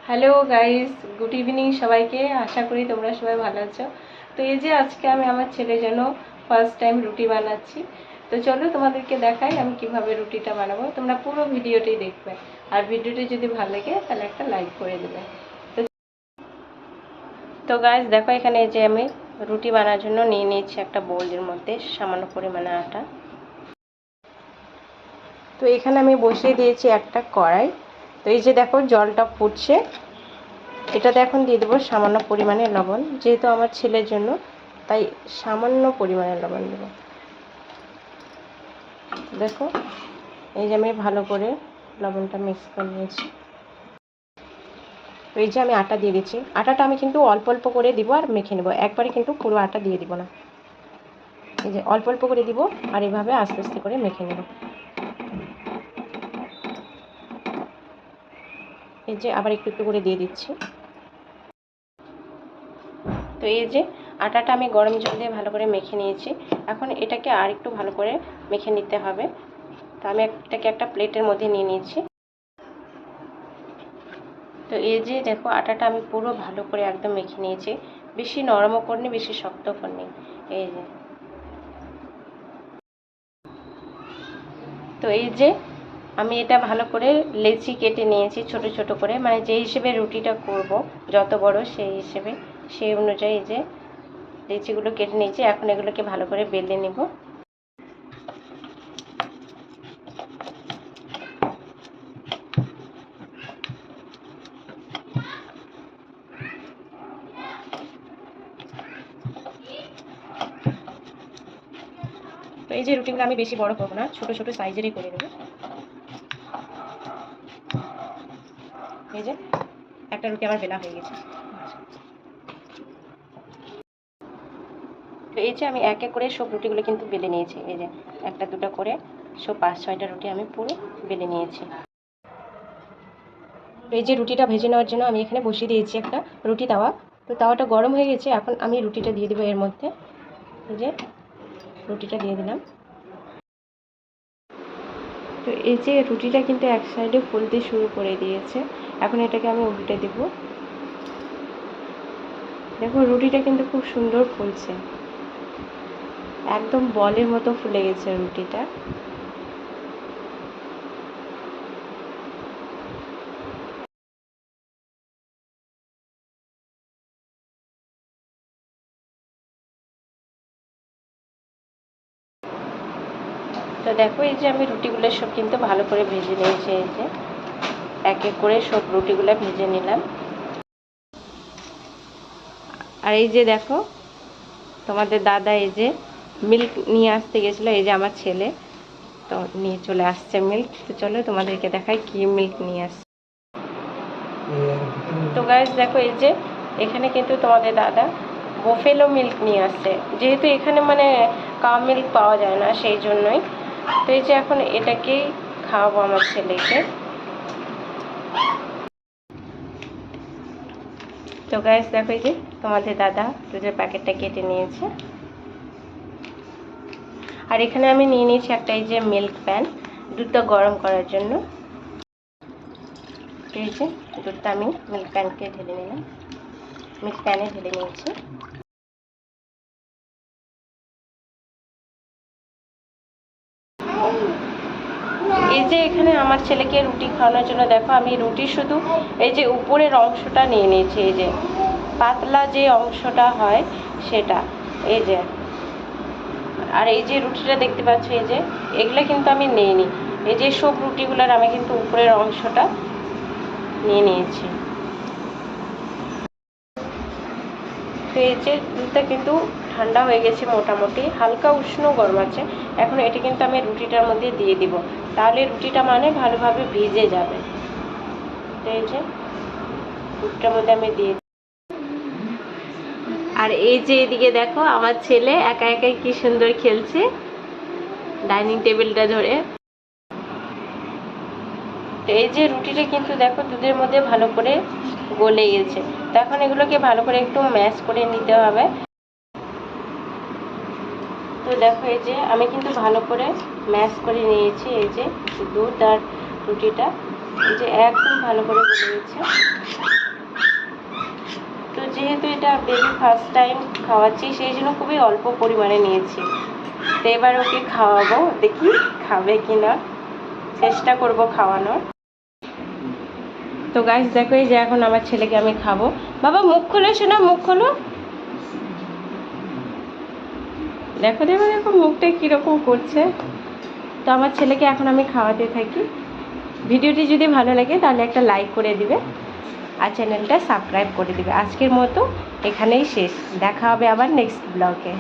Hello guys, good evening সবাইকে। আশা করি তোমরা সবাই ভালো আছো। তো এই যে আজকে আমি আমার ছেলের জন্য ফার্স্ট টাইম রুটি বানাচ্ছি। তো চলো তোমাদেরকে দেখাই আমি কিভাবে রুটিটা বানাবো। তোমরা পুরো ভিডিওটাই দেখবে, আর ভিডিওটি যদি ভালো লাগে তাহলে একটা লাইক করে দেবে। তো তো গাইস দেখো, এখানে এই যে আমি রুটি বানানোর জন্য নিয়ে নিয়েছি একটা বোলের মধ্যে সামান্য পরিমাণে আটা। তো এখানে আমি বসিয়ে দিয়েছি একটা কড়াই। তো এই যে দেখো জলটা ফুটছে, এটাতে এখন দিয়ে দেবো সামান্য পরিমাণে লবণ, যেহেতু আমার ছেলের জন্য তাই সামান্য পরিমাণে লবণ দেব। দেখো এই যে আমি ভালো করে লবণটা মিক্স করে নিয়েছি। এই যে আমি আটা দিয়ে দিচ্ছি, আটাটা আমি কিন্তু অল্প অল্প করে দিব আর মেখে নেব, একবারে কিন্তু পুরো আটা দিয়ে দিব না। এই যে অল্প অল্প করে দিব আর এইভাবে আস্তে আস্তে করে মেখে নেব। এই যে আবার একটু একটু করে দিয়ে দিচ্ছি। তো এই যে আটাটা আমি গরম জল দিয়ে ভালো করে মেখে নিয়েছি। এখন এটাকে আর একটু ভালো করে মেখে নিতে হবে। তো আমি এটাকে একটা প্লেটের মধ্যে নিয়ে নিয়েছি। তো এই যে দেখো আটাটা আমি পুরো ভালো করে একদম মেখে নিয়েছি, বেশি নরমও করিনি বেশি শক্ত করিনি। এই যে তো এই যে আমি এটা ভালো করে লেচি কেটে নিয়েছি ছোট ছোট করে, মানে যে হিসেবে রুটিটা করব যত বড় সেই হিসেবে সেই অনুযায়ী যে লেচিগুলো কেটে নিয়েছি। এখন এগুলোকে ভালো করে বেলে নেব। তো এই যে রুটিগুলো আমি বেশি বড় করবো না, ছোট ছোট সাইজেরই করে নেব। এই যে একটা রুটি আমার বেলা হয়ে গেছে। তো এই যে আমি এক এক করে সব রুটিগুলো কিন্তু বেলে নিয়েছি। এই যে একটা দুটো করে সব 5-6টা রুটি আমি পুরো বেলে নিয়েছি। এই যে রুটিটা ভেজে নেওয়ার জন্য আমি এখানে বসিয়ে দিয়েছি একটা রুটি তাওয়া। তো তাওয়াটা গরম হয়ে গেছে, এখন আমি রুটিটা দিয়ে দেবো এর মধ্যে। এই যে রুটিটা দিয়ে দিলাম। তো এই যে রুটিটা কিন্তু এক সাইডে ফুলতে শুরু করে দিয়েছে, এখন এটাকে আমি উল্টে দেব। দেখো রুটিটা কিন্তু খুব সুন্দর ফুলছে, একদম বলের মতো ফুলে গেছে রুটিটা। তো দেখো এই যে আমি রুটিগুলো সব কিন্তু ভালো করে ভেজে নিয়েছি। এই যে এক এক করে সব রুটিগুলো ভেজে নিলাম। আর এই যে দেখো তোমাদের দাদা এই যে মিল্ক নিয়ে আসতে গেছিলো, এই যে আমার ছেলে তো নিয়ে চলে আসছে মিল্ক। তো চলো তোমাদেরকে দেখাই কি মিল্ক নিয়ে আসছে। তো গাইস দেখো এই যে এখানে কিন্তু তোমাদের দাদা বোফেলো মিল্ক নিয়ে আসছে, যেহেতু এখানে মানে কাউ মিল্ক পাওয়া যায় না সেই জন্যই। তো এই যে এখন এটাকেই খাওয়াবো আমার ছেলেকে। তো গাইস দেখো এই যে তোমাদের দাদা দুধের প্যাকেটটা কেটে নিয়েছে। আর এখানে আমি নিয়ে নিয়েছি একটা এই যে মিল্ক প্যান, দুধটা গরম করার জন্য। এই যে দুধটা আমি মিল্ক প্যানে ঢেলে নিয়েছি। এই যে এখানে আমার ছেলেকে রুটি খাওয়ানোর জন্য দেখো আমি রুটি শুধু এই যে উপরের অংশটা নিয়ে নিয়েছি, এই যে পাতলা যে অংশটা হয় সেটা। এই যে আর এই যে রুটিটা দেখতে পাচ্ছ, এই যে এগুলো কিন্তু আমি নিইনি। এই যে সব রুটিগুলোর আমি কিন্তু উপরের অংশটা নিয়ে নিয়েছি। তো এই যে দুধটা কিন্তু ঠান্ডা হয়ে গেছে, মোটামুটি হালকা উষ্ণ গরম আছে। এখন এটা কিন্তু আমি রুটিটার মধ্যে দিয়ে দিব, তাহলে রুটিটা মানে ভালোভাবে ভিজে যাবে। তো এই যে দুধটার মধ্যে আমি দিয়ে। আর এই যে এদিকে দেখো আমার ছেলে একা একাই কি সুন্দর খেলছে ডাইনিং টেবিলটা ধরে। তো এই যে রুটিটা কিন্তু দেখো দুধের মধ্যে ভালো করে গলে গেছে। তো এখন এগুলোকে ভালো করে একটু ম্যাশ করে নিতে হবে। তো দেখো এই যে আমি কিন্তু ভালো করে ম্যাশ করে নিয়েছি এই যে দুধ আর রুটিটা। এই যে একদম ভালো করে গলে গেছে। তো যেহেতু এটা বেবি ফার্স্ট টাইম খাওয়াচ্ছি, সেই জন্য খুবই অল্প পরিমাণে নিয়েছি। তো এবার ওকে খাওয়াবো, দেখি খাবে কি না, চেষ্টা করব খাওয়ানোর। তো গাইস দেখো, এই যে এখন আমার ছেলেকে আমি খাবো। বাবা মুখ খোলো, শোনা মুখ খোলো। দেখো দেখো দেখো মুখটা কীরকম করছে। তো আমার ছেলেকে এখন আমি খাওয়াতে থাকি। ভিডিওটি যদি ভালো লাগে তাহলে একটা লাইক করে দিবে আর চ্যানেলটা সাবস্ক্রাইব করে দিবে। আজকের মতো এখানেই শেষ, দেখা হবে আবার নেক্সট ব্লগে।